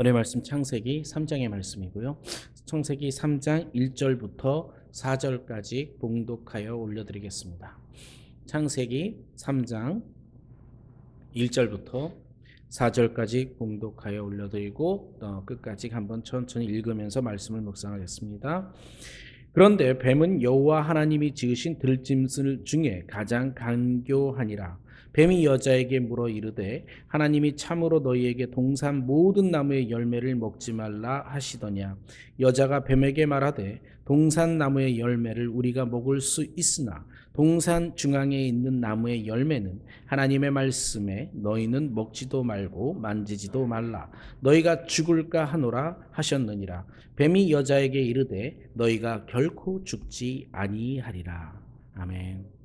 오늘 말씀 창세기 3장의 말씀이고요. 창세기 3장 1절부터 4절까지 봉독하여 올려드리겠습니다. 창세기 3장 1절부터 4절까지 봉독하여 올려드리고 끝까지 한번 천천히 읽으면서 말씀을 묵상하겠습니다. 그런데 뱀은 여호와 하나님이 지으신 들짐승 중에 가장 간교하니라. 뱀이 여자에게 물어 이르되 하나님이 참으로 너희에게 동산 모든 나무의 열매를 먹지 말라 하시더냐. 여자가 뱀에게 말하되 동산 나무의 열매를 우리가 먹을 수 있으나 동산 중앙에 있는 나무의 열매는 하나님의 말씀에 너희는 먹지도 말고 만지지도 말라. 너희가 죽을까 하노라 하셨느니라. 뱀이 여자에게 이르되 너희가 결코 죽지 아니하리라. 아멘.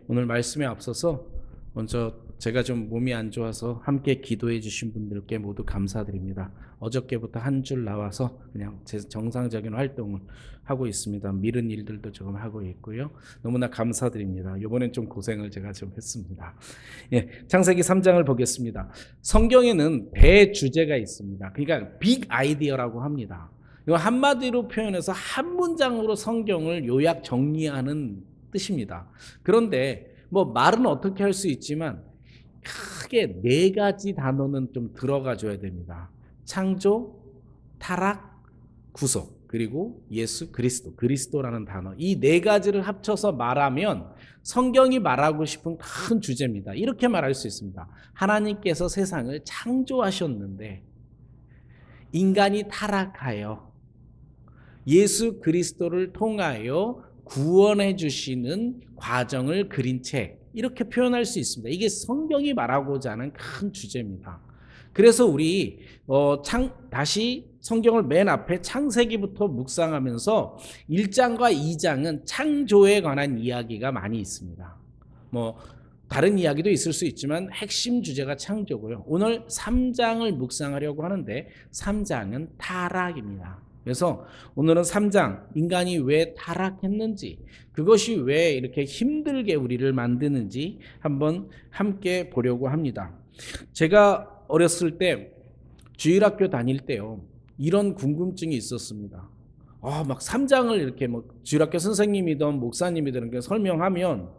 오늘 말씀에 앞서서 먼저 제가 좀 몸이 안 좋아서 함께 기도해 주신 분들께 모두 감사드립니다. 어저께부터 한 줄 나와서 그냥 제 정상적인 활동을 하고 있습니다. 미른 일들도 조금 하고 있고요. 너무나 감사드립니다. 이번엔 좀 고생을 제가 좀 했습니다. 창세기 3장을 보겠습니다. 성경에는 대주제가 있습니다. 그러니까 빅 아이디어라고 합니다. 이거 한마디로 표현해서 한 문장으로 성경을 요약 정리하는 뜻입니다. 그런데 말은 어떻게 할 수 있지만 크게 네 가지 단어는 좀 들어가 줘야 됩니다. 창조, 타락, 구속, 그리고 예수 그리스도, 그리스도라는 단어. 이 네 가지를 합쳐서 말하면 성경이 말하고 싶은 큰 주제입니다. 이렇게 말할 수 있습니다. 하나님께서 세상을 창조하셨는데 인간이 타락하여 예수 그리스도를 통하여 구원해 주시는 과정을 그린 책, 이렇게 표현할 수 있습니다. 이게 성경이 말하고자 하는 큰 주제입니다. 그래서 우리 다시 성경을 맨 앞에 창세기부터 묵상하면서 1장과 2장은 창조에 관한 이야기가 많이 있습니다. 다른 이야기도 있을 수 있지만 핵심 주제가 창조고요. 오늘 3장을 묵상하려고 하는데 3장은 타락입니다. 그래서 오늘은 3장, 인간이 왜 타락했는지, 그것이 왜 이렇게 힘들게 우리를 만드는지 한번 함께 보려고 합니다. 제가 어렸을 때 주일학교 다닐 때요, 이런 궁금증이 있었습니다. 막 3장을 이렇게 주일학교 선생님이든 목사님이든 이렇게 설명하면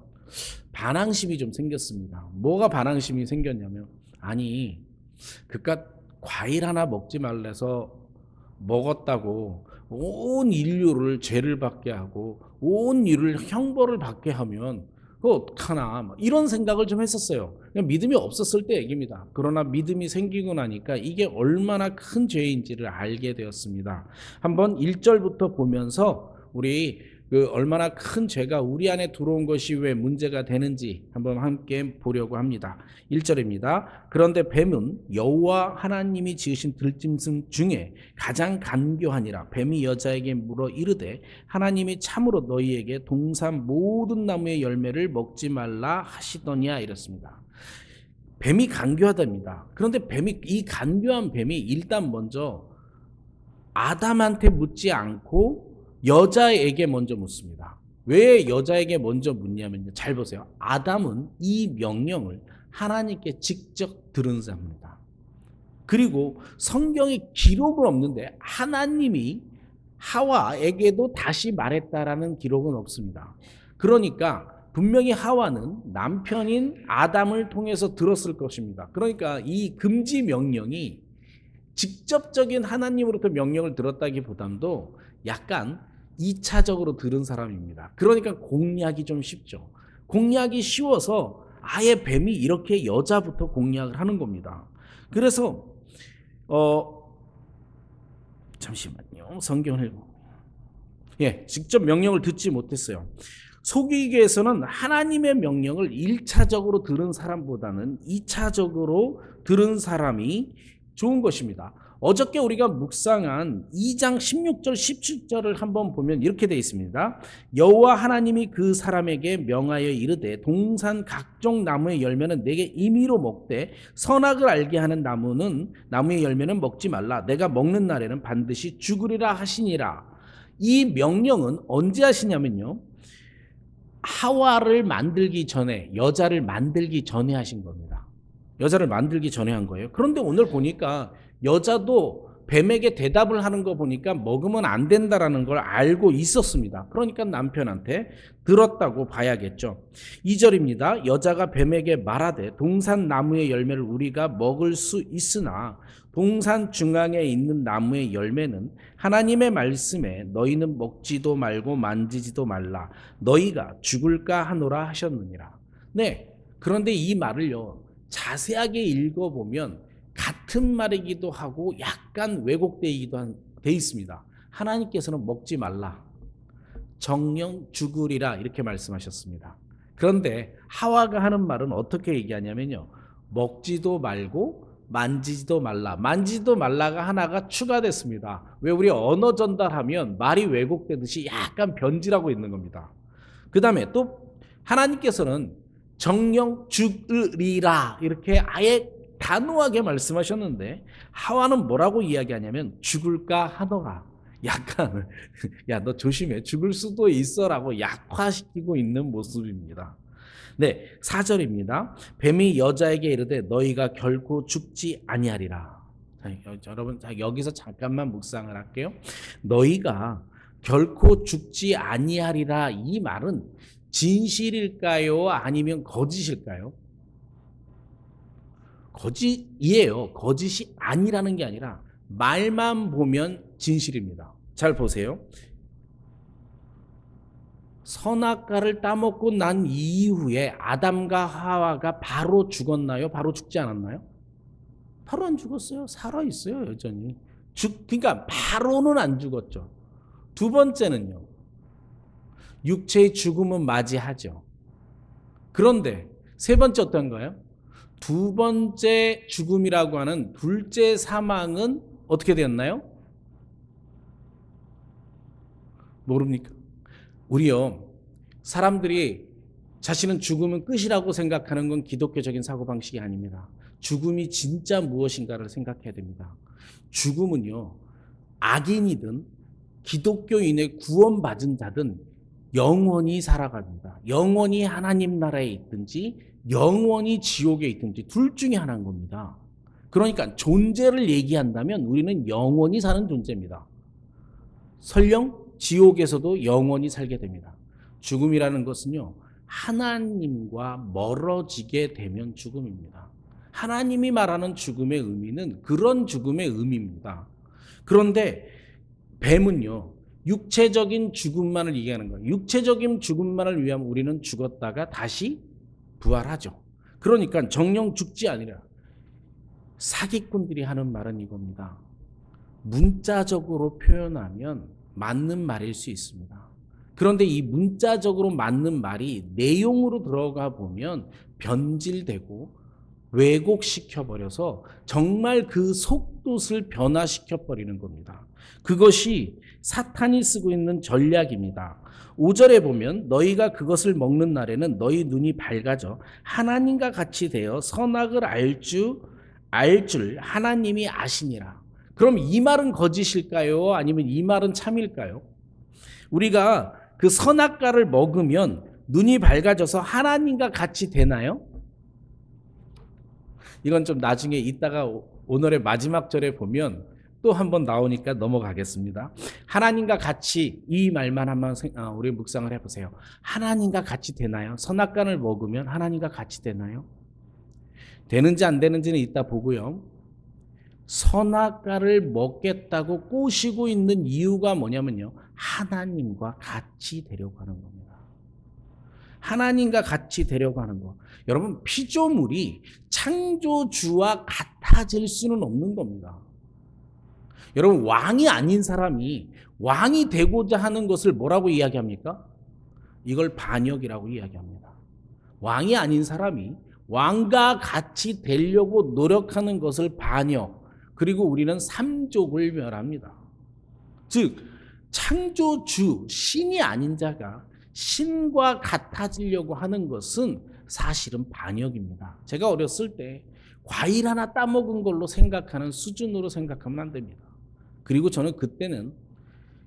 반항심이 좀 생겼습니다. 뭐가 반항심이 생겼냐면, 아니 그깟 과일 하나 먹지 말래서 먹었다고 온 인류를 죄를 받게 하고 온 인류를 형벌을 받게 하면 그거 어떡하나, 이런 생각을 좀 했었어요. 그냥 믿음이 없었을 때 얘기입니다. 그러나 믿음이 생기고 나니까 이게 얼마나 큰 죄인지를 알게 되었습니다. 한번 1절부터 보면서 우리 얼마나 큰 죄가 우리 안에 들어온 것이 왜 문제가 되는지 한번 함께 보려고 합니다. 1절입니다. 그런데 뱀은 여호와 하나님이 지으신 들짐승 중에 가장 간교하니라. 뱀이 여자에게 물어 이르되 하나님이 참으로 너희에게 동산 모든 나무의 열매를 먹지 말라 하시더냐, 이렇습니다. 뱀이 간교하답니다. 그런데 이 간교한 뱀이 일단 먼저 아담한테 묻지 않고 여자에게 먼저 묻습니다. 왜 여자에게 먼저 묻냐면요, 잘 보세요. 아담은 이 명령을 하나님께 직접 들은 자입니다. 그리고 성경에 기록은 없는데 하나님이 하와에게도 다시 말했다라는 기록은 없습니다. 그러니까 분명히 하와는 남편인 아담을 통해서 들었을 것입니다. 그러니까 이 금지 명령이 직접적인 하나님으로부터 명령을 들었다기보다도 약간 2차적으로 들은 사람입니다. 그러니까 공략이 좀 쉽죠. 공략이 쉬워서 아예 뱀이 이렇게 여자부터 공략을 하는 겁니다. 그래서 잠시만요. 성경을 직접 명령을 듣지 못했어요. 속이기 위해서는 하나님의 명령을 1차적으로 들은 사람보다는 2차적으로 들은 사람이 좋은 것입니다. 어저께 우리가 묵상한 2장 16절 17절을 한번 보면 이렇게 되어 있습니다. 여호와 하나님이 그 사람에게 명하여 이르되 동산 각종 나무의 열매는 내게 임의로 먹되 선악을 알게 하는 나무의 열매는 먹지 말라. 내가 먹는 날에는 반드시 죽으리라 하시니라. 이 명령은 언제 하시냐면요, 하와를 만들기 전에, 여자를 만들기 전에 하신 겁니다. 여자를 만들기 전에 한 거예요. 그런데 오늘 보니까 여자도 뱀에게 대답을 하는 거 보니까 먹으면 안 된다라는 걸 알고 있었습니다. 그러니까 남편한테 들었다고 봐야겠죠. 2절입니다. 여자가 뱀에게 말하되 동산 나무의 열매를 우리가 먹을 수 있으나 동산 중앙에 있는 나무의 열매는 하나님의 말씀에 너희는 먹지도 말고 만지지도 말라 너희가 죽을까 하노라 하셨느니라. 네, 그런데 이 말을요 자세하게 읽어보면 같은 말이기도 하고 약간 왜곡되기도 돼 있습니다. 하나님께서는 먹지 말라, 정령 죽으리라 이렇게 말씀하셨습니다. 그런데 하와가 하는 말은 어떻게 얘기하냐면요, 먹지도 말고 만지지도 말라. 만지지도 말라가 하나가 추가됐습니다. 왜? 우리 언어 전달하면 말이 왜곡되듯이 약간 변질하고 있는 겁니다. 그 다음에 또 하나님께서는 정령 죽으리라 이렇게 아예 단호하게 말씀하셨는데 하와는 뭐라고 이야기하냐면 죽을까 하더라. 약간 야, 너 조심해, 죽을 수도 있어라고 약화시키고 있는 모습입니다. 네, 4절입니다. 뱀이 여자에게 이르되 너희가 결코 죽지 아니하리라. 여러분, 여기서 잠깐만 묵상을 할게요. 너희가 결코 죽지 아니하리라, 이 말은 진실일까요? 아니면 거짓일까요? 거짓이에요. 거짓이 아니라는 게 아니라 말만 보면 진실입니다. 잘 보세요. 선악과를 따먹고 난 이후에 아담과 하와가 바로 죽었나요? 바로 죽지 않았나요? 바로 안 죽었어요. 살아있어요, 여전히. 그러니까 바로는 안 죽었죠. 두 번째는요, 육체의 죽음은 맞이하죠. 그런데 세 번째 어떤가요? 두 번째 죽음이라고 하는 둘째 사망은 어떻게 되었나요? 모릅니까? 우리요, 사람들이 자신은 죽음은 끝이라고 생각하는 건 기독교적인 사고방식이 아닙니다. 죽음이 진짜 무엇인가를 생각해야 됩니다. 죽음은요, 악인이든 기독교인의 구원받은 자든 영원히 살아갑니다. 영원히 하나님 나라에 있든지 영원히 지옥에 있든지 둘 중에 하나인 겁니다. 그러니까 존재를 얘기한다면 우리는 영원히 사는 존재입니다. 설령 지옥에서도 영원히 살게 됩니다. 죽음이라는 것은요, 하나님과 멀어지게 되면 죽음입니다. 하나님이 말하는 죽음의 의미는 그런 죽음의 의미입니다. 그런데 뱀은요, 육체적인 죽음만을 얘기하는 거예요. 육체적인 죽음만을 위하면 우리는 죽었다가 다시 부활하죠. 그러니까 정령 죽지 아니라, 사기꾼들이 하는 말은 이겁니다. 문자적으로 표현하면 맞는 말일 수 있습니다. 그런데 이 문자적으로 맞는 말이 내용으로 들어가 보면 변질되고 왜곡시켜버려서 정말 그 속뜻을 변화시켜버리는 겁니다. 그것이 사탄이 쓰고 있는 전략입니다. 5절에 보면 너희가 그것을 먹는 날에는 너희 눈이 밝아져 하나님과 같이 되어 선악을 알 줄 하나님이 아시니라. 그럼 이 말은 거짓일까요? 아니면 이 말은 참일까요? 우리가 그 선악과를 먹으면 눈이 밝아져서 하나님과 같이 되나요? 이건 좀 나중에 이따가 오늘의 마지막 절에 보면 또 한번 나오니까 넘어가겠습니다. 하나님과 같이, 이 말만 한번 우리 묵상을 해보세요. 하나님과 같이 되나요? 선악과를 먹으면 하나님과 같이 되나요? 되는지 안 되는지는 이따 보고요. 선악과를 먹겠다고 꼬시고 있는 이유가 뭐냐면요, 하나님과 같이 되려고 하는 겁니다. 하나님과 같이 되려고 하는 거. 여러분, 피조물이 창조주와 같아질 수는 없는 겁니다. 여러분, 왕이 아닌 사람이 왕이 되고자 하는 것을 뭐라고 이야기합니까? 이걸 반역이라고 이야기합니다. 왕이 아닌 사람이 왕과 같이 되려고 노력하는 것을 반역, 그리고 우리는 삼족을 멸합니다. 즉, 창조주, 신이 아닌 자가 신과 같아지려고 하는 것은 사실은 반역입니다. 제가 어렸을 때 과일 하나 따먹은 걸로 생각하는 수준으로 생각하면 안 됩니다. 그리고 저는 그때는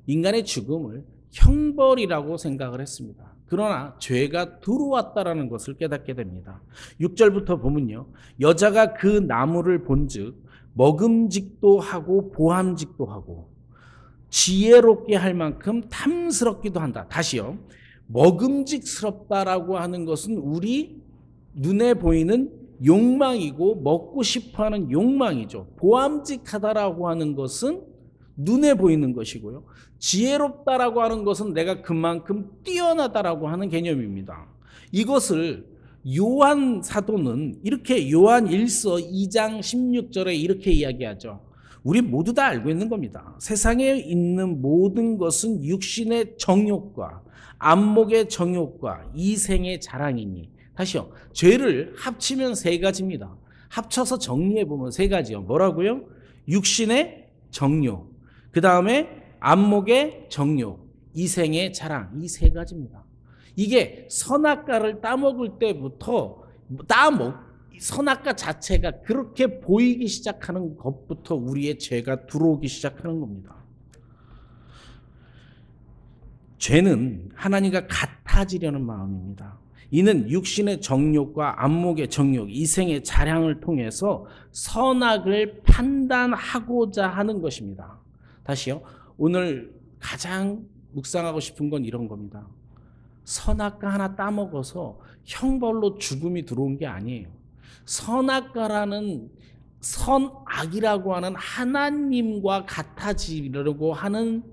인간의 죽음을 형벌이라고 생각을 했습니다. 그러나 죄가 들어왔다라는 것을 깨닫게 됩니다. 6절부터 보면요. 여자가 그 나무를 본즉 먹음직도 하고 보암직도 하고 지혜롭게 할 만큼 탐스럽기도 한다. 다시요. 먹음직스럽다라고 하는 것은 우리 눈에 보이는 욕망이고 먹고 싶어하는 욕망이죠. 보암직하다라고 하는 것은 눈에 보이는 것이고요. 지혜롭다라고 하는 것은 내가 그만큼 뛰어나다라고 하는 개념입니다. 이것을 요한 사도는 이렇게 요한 1서 2장 16절에 이렇게 이야기하죠. 우리 모두 다 알고 있는 겁니다. 세상에 있는 모든 것은 육신의 정욕과 안목의 정욕과 이생의 자랑이니. 다시요. 죄를 합치면 세 가지입니다. 합쳐서 정리해 보면 세 가지요. 뭐라고요? 육신의 정욕, 그 다음에 안목의 정욕, 이생의 자랑. 이 세 가지입니다. 이게 선악과를 따먹을 때부터 선악과 자체가 그렇게 보이기 시작하는 것부터 우리의 죄가 들어오기 시작하는 겁니다. 죄는 하나님과 같아지려는 마음입니다. 이는 육신의 정욕과 안목의 정욕, 이생의 자랑을 통해서 선악을 판단하고자 하는 것입니다. 다시요. 오늘 가장 묵상하고 싶은 건 이런 겁니다. 선악과 하나 따먹어서 형벌로 죽음이 들어온 게 아니에요. 선악과라는 선악이라고 하는 하나님과 같아지려고 하는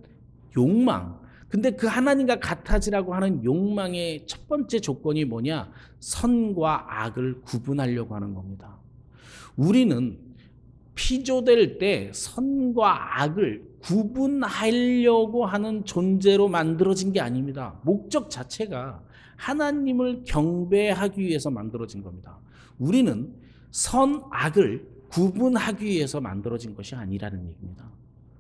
욕망. 근데 그 하나님과 같아지라고 하는 욕망의 첫 번째 조건이 뭐냐? 선과 악을 구분하려고 하는 겁니다. 우리는 피조될 때 선과 악을 구분하려고 하는 존재로 만들어진 게 아닙니다. 목적 자체가 하나님을 경배하기 위해서 만들어진 겁니다. 우리는 선악을 구분하기 위해서 만들어진 것이 아니라는 얘기입니다.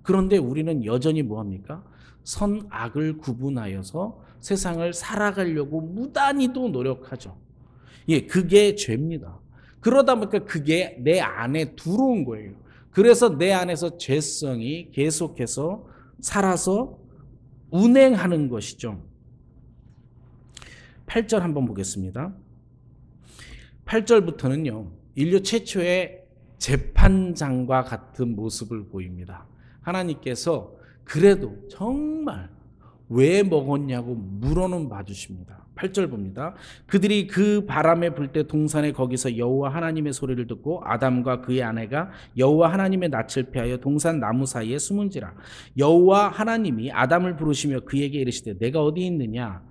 그런데 우리는 여전히 뭐합니까? 선악을 구분하여서 세상을 살아가려고 무단히도 노력하죠. 예, 그게 죄입니다. 그러다 보니까 그게 내 안에 들어온 거예요. 그래서 내 안에서 죄성이 계속해서 살아서 운행하는 것이죠. 8절 한번 보겠습니다. 8절부터는요. 인류 최초의 재판장과 같은 모습을 보입니다. 하나님께서 그래도 정말 왜 먹었냐고 물어는 봐주십니다. 8절 봅니다. 그들이 그 바람에 불 때 동산에 거기서 여호와 하나님의 소리를 듣고 아담과 그의 아내가 여호와 하나님의 낯을 피하여 동산 나무 사이에 숨은지라. 여호와 하나님이 아담을 부르시며 그에게 이르시되 내가 어디 있느냐?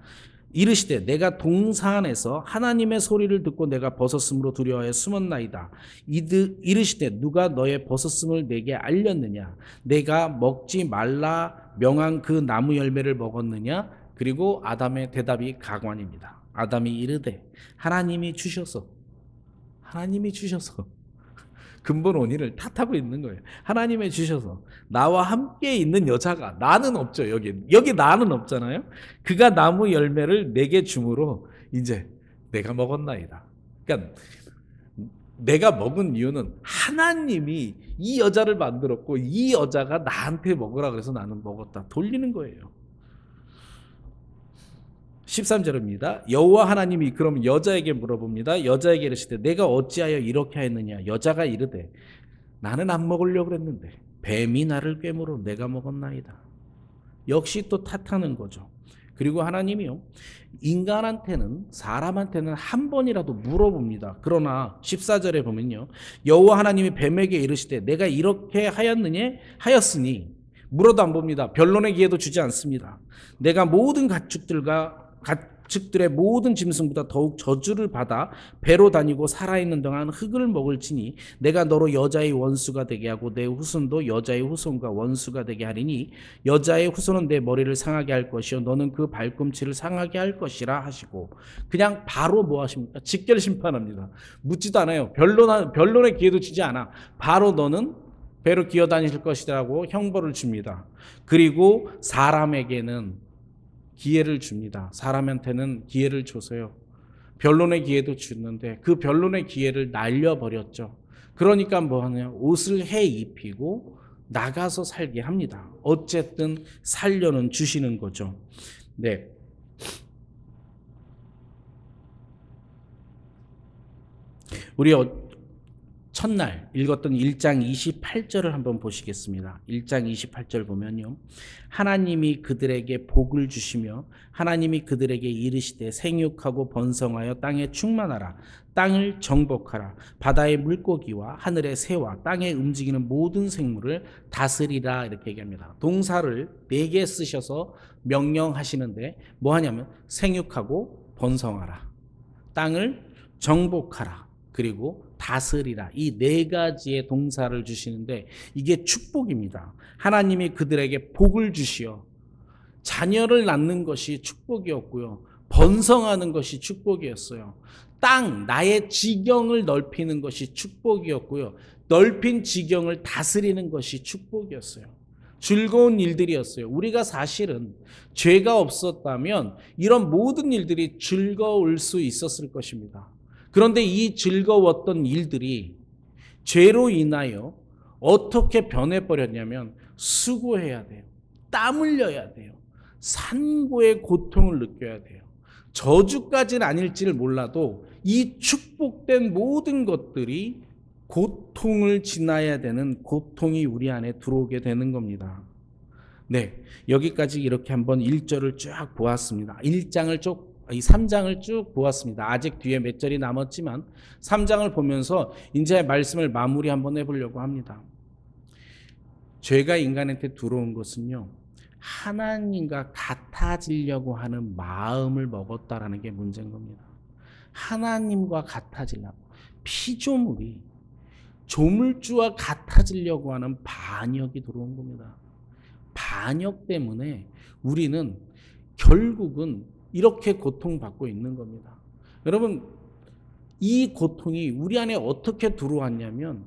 이르시되 내가 동산에서 하나님의 소리를 듣고 내가 벗었으므로 두려워하여 숨었나이다. 이르시되 누가 너의 벗었음을 내게 알렸느냐? 내가 먹지 말라 명한 그 나무 열매를 먹었느냐? 그리고 아담의 대답이 가관입니다. 아담이 이르되 하나님이 주셔서 근본 원인을 탓하고 있는 거예요. 하나님이 주셔서 나와 함께 있는 여자가 나는 없죠. 여기 나는 없잖아요. 그가 나무 열매를 내게 주므로 이제 내가 먹었나이다. 그러니까 내가 먹은 이유는 하나님이 이 여자를 만들었고 이 여자가 나한테 먹으라 그래서 나는 먹었다. 돌리는 거예요. 13절입니다. 여호와 하나님이 그럼 여자에게 물어봅니다. 여자에게 이르시되 내가 어찌하여 이렇게 하였느냐? 여자가 이르되 나는 안 먹으려고 그랬는데 뱀이 나를 꿰물어 내가 먹었나이다. 역시 또 탓하는 거죠. 그리고 하나님이요. 인간한테는 사람한테는 한 번이라도 물어봅니다. 그러나 14절에 보면요. 여호와 하나님이 뱀에게 이르시되 내가 이렇게 하였으니 물어도 안 봅니다. 변론의 기회도 주지 않습니다. 내가 모든 가축들의 모든 짐승보다 더욱 저주를 받아 배로 다니고 살아있는 동안 흙을 먹을지니 내가 너로 여자의 원수가 되게 하고 내 후손도 여자의 후손과 원수가 되게 하리니 여자의 후손은 내 머리를 상하게 할 것이요 너는 그 발꿈치를 상하게 할 것이라 하시고 그냥 바로 뭐 하십니까? 직결 심판합니다. 묻지도 않아요. 변론의 기회도 주지 않아. 바로 너는 배로 기어다니실 것이라고 형벌을 줍니다. 그리고 사람에게는 기회를 줍니다. 사람한테는 기회를 줘서요. 변론의 기회도 주는데 그 변론의 기회를 날려버렸죠. 그러니까 뭐 하냐? 옷을 해 입히고 나가서 살게 합니다. 어쨌든 살려는 주시는 거죠. 네. 우리 첫날 읽었던 1장 28절을 한번 보시겠습니다. 1장 28절 보면요. 하나님이 그들에게 복을 주시며 하나님이 그들에게 이르시되 생육하고 번성하여 땅에 충만하라. 땅을 정복하라. 바다의 물고기와 하늘의 새와 땅에 움직이는 모든 생물을 다스리라. 이렇게 얘기합니다. 동사를 4개 쓰셔서 명령하시는데 뭐 하냐면 생육하고 번성하라. 땅을 정복하라. 그리고 다스리라. 이 4가지의 동사를 주시는데 이게 축복입니다. 하나님이 그들에게 복을 주시어 자녀를 낳는 것이 축복이었고요. 번성하는 것이 축복이었어요. 땅, 나의 지경을 넓히는 것이 축복이었고요. 넓힌 지경을 다스리는 것이 축복이었어요. 즐거운 일들이었어요. 우리가 사실은 죄가 없었다면 이런 모든 일들이 즐거울 수 있었을 것입니다. 그런데 이 즐거웠던 일들이 죄로 인하여 어떻게 변해버렸냐면 수고해야 돼요. 땀 흘려야 돼요. 산고의 고통을 느껴야 돼요. 저주까지는 아닐지를 몰라도 이 축복된 모든 것들이 고통을 지나야 되는 고통이 우리 안에 들어오게 되는 겁니다. 네, 여기까지 이렇게 한번 1절을 쭉 보았습니다. 3장을 쭉 보았습니다. 아직 뒤에 몇 절이 남았지만 3장을 보면서 이제 말씀을 마무리 한번 해보려고 합니다. 죄가 인간한테 들어온 것은요, 하나님과 같아지려고 하는 마음을 먹었다라는 게 문제인 겁니다. 하나님과 같아지려고, 피조물이 조물주와 같아지려고 하는 반역이 들어온 겁니다. 반역 때문에 우리는 결국은 이렇게 고통받고 있는 겁니다. 여러분, 이 고통이 우리 안에 어떻게 들어왔냐면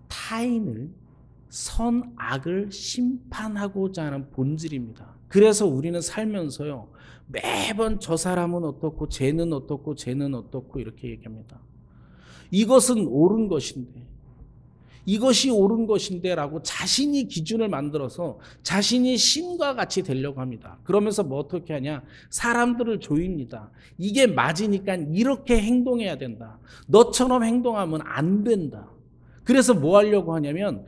타인을 선악을 심판하고자 하는 본질입니다. 그래서 우리는 살면서요, 매번 저 사람은 어떻고 쟤는 어떻고 쟤는 어떻고 이렇게 얘기합니다. 이것은 옳은 것인데, 이것이 옳은 것인데 라고 자신이 기준을 만들어서 자신이 신과 같이 되려고 합니다. 그러면서 뭐 어떻게 하냐? 사람들을 조입니다. 이게 맞으니까 이렇게 행동해야 된다. 너처럼 행동하면 안 된다. 그래서 뭐 하려고 하냐면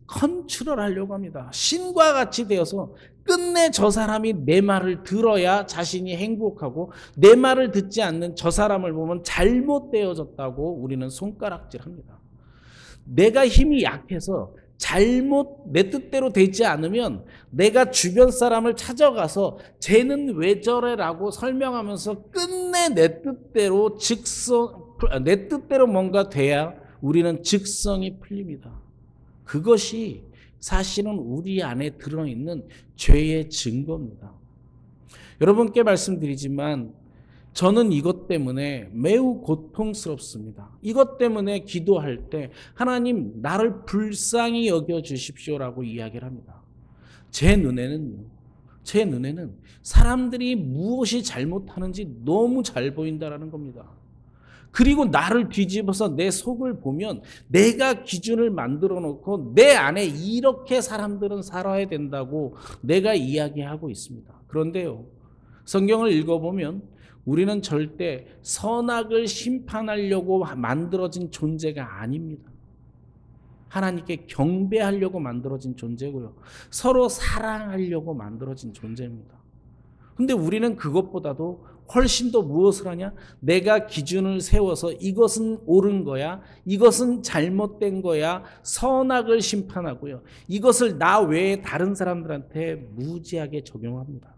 컨트롤 하려고 합니다. 신과 같이 되어서 끝내 저 사람이 내 말을 들어야 자신이 행복하고 내 말을 듣지 않는 저 사람을 보면 잘못되어졌다고 우리는 손가락질합니다. 내가 힘이 약해서 내 뜻대로 되지 않으면 내가 주변 사람을 찾아가서 쟤는 왜 저래라고 설명하면서 끝내 내 뜻대로 뭔가 돼야 우리는 직성이 풀립니다. 그것이 사실은 우리 안에 들어있는 죄의 증거입니다. 여러분께 말씀드리지만 저는 이것 때문에 매우 고통스럽습니다. 이것 때문에 기도할 때 하나님 나를 불쌍히 여겨주십시오라고 이야기를 합니다. 제 눈에는 사람들이 무엇이 잘못하는지 너무 잘 보인다라는 겁니다. 그리고 나를 뒤집어서 내 속을 보면 내가 기준을 만들어 놓고 내 안에 이렇게 사람들은 살아야 된다고 내가 이야기하고 있습니다. 그런데요, 성경을 읽어보면 우리는 절대 선악을 심판하려고 만들어진 존재가 아닙니다. 하나님께 경배하려고 만들어진 존재고요. 서로 사랑하려고 만들어진 존재입니다. 근데 우리는 그것보다도 훨씬 더 무엇을 하냐? 내가 기준을 세워서 이것은 옳은 거야, 이것은 잘못된 거야, 선악을 심판하고요. 이것을 나 외에 다른 사람들한테 무지하게 적용합니다.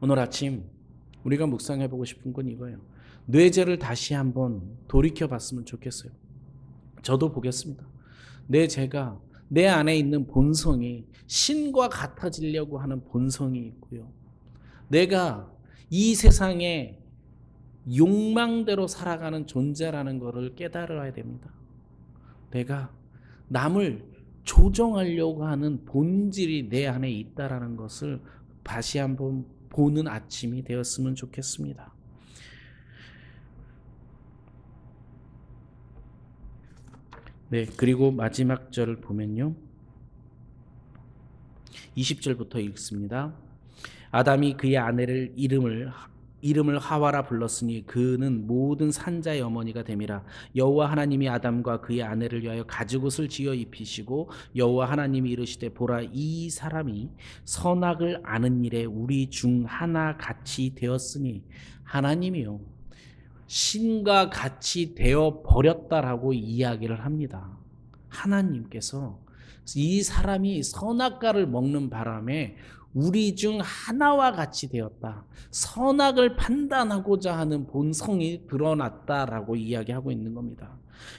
오늘 아침 우리가 묵상해보고 싶은 건 이거예요. 뇌죄를 다시 한번 돌이켜봤으면 좋겠어요. 저도 보겠습니다. 내 죄가 내 안에 있는 본성이 신과 같아지려고 하는 본성이 있고요. 내가 이 세상에 욕망대로 살아가는 존재라는 것을 깨달아야 됩니다. 내가 남을 조종하려고 하는 본질이 내 안에 있다라는 것을 다시 한번 보는 아침이 되었으면 좋겠습니다. 네, 그리고 마지막 절을 보면요, 20절부터 읽습니다. 아담이 그의 아내를 이름을 하와라 불렀으니 그는 모든 산자의 어머니가 됨이라. 여호와 하나님이 아담과 그의 아내를 위하여 가죽옷을 지어 입히시고 여호와 하나님이 이르시되 보라 이 사람이 선악을 아는 일에 우리 중 하나 같이 되었으니 하나님이요 신과 같이 되어 버렸다라고 이야기를 합니다. 하나님께서 이 사람이 선악과를 먹는 바람에 우리 중 하나와 같이 되었다. 선악을 판단하고자 하는 본성이 드러났다라고 이야기하고 있는 겁니다.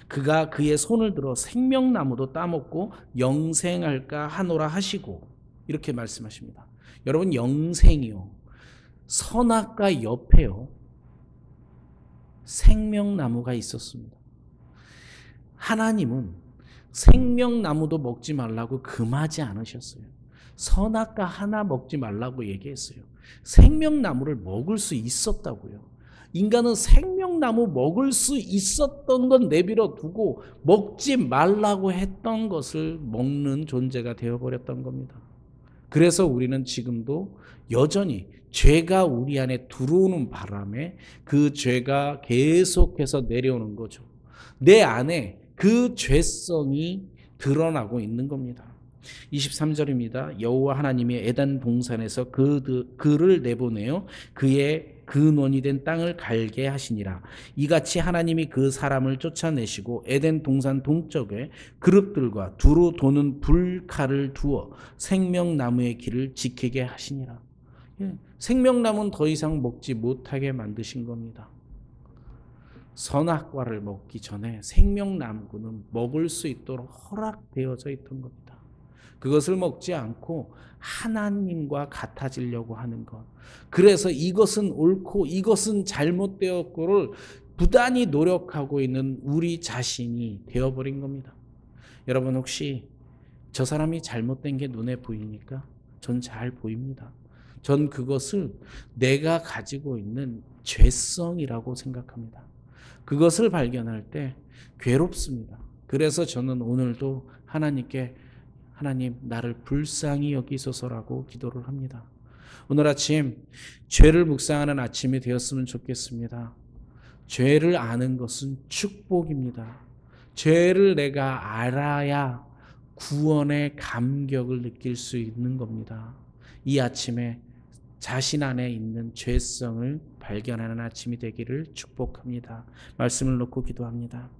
그가 그의 손을 들어 생명나무도 따먹고 영생할까 하노라 하시고 이렇게 말씀하십니다. 여러분 영생이요. 선악과 옆에요. 생명나무가 있었습니다. 하나님은 생명나무도 먹지 말라고 금하지 않으셨어요. 선악과 하나 먹지 말라고 얘기했어요. 생명나무를 먹을 수 있었다고요. 인간은 생명나무 먹을 수 있었던 건 내버려 두고 먹지 말라고 했던 것을 먹는 존재가 되어버렸던 겁니다. 그래서 우리는 지금도 여전히 죄가 우리 안에 들어오는 바람에 그 죄가 계속해서 내려오는 거죠. 내 안에 그 죄성이 드러나고 있는 겁니다. 23절입니다. 여호와 하나님이 에덴 동산에서 그를 내보내어 그의 근원이 된 땅을 갈게 하시니라. 이같이 하나님이 그 사람을 쫓아내시고 에덴 동산 동쪽에 그룹들과 두루 도는 불칼을 두어 생명나무의 길을 지키게 하시니라. 생명나무는 더 이상 먹지 못하게 만드신 겁니다. 선악과를 먹기 전에 생명나무는 먹을 수 있도록 허락되어져 있던 겁니다. 그것을 먹지 않고 하나님과 같아지려고 하는 것. 그래서 이것은 옳고 이것은 잘못되었고를 부단히 노력하고 있는 우리 자신이 되어버린 겁니다. 여러분 혹시 저 사람이 잘못된 게 눈에 보이니까? 전 잘 보입니다. 전 그것을 내가 가지고 있는 죄성이라고 생각합니다. 그것을 발견할 때 괴롭습니다. 그래서 저는 오늘도 하나님께 하나님 나를 불쌍히 여기소서라고 기도를 합니다. 오늘 아침 죄를 묵상하는 아침이 되었으면 좋겠습니다. 죄를 아는 것은 축복입니다. 죄를 내가 알아야 구원의 감격을 느낄 수 있는 겁니다. 이 아침에 자신 안에 있는 죄성을 발견하는 아침이 되기를 축복합니다. 말씀을 놓고 기도합니다.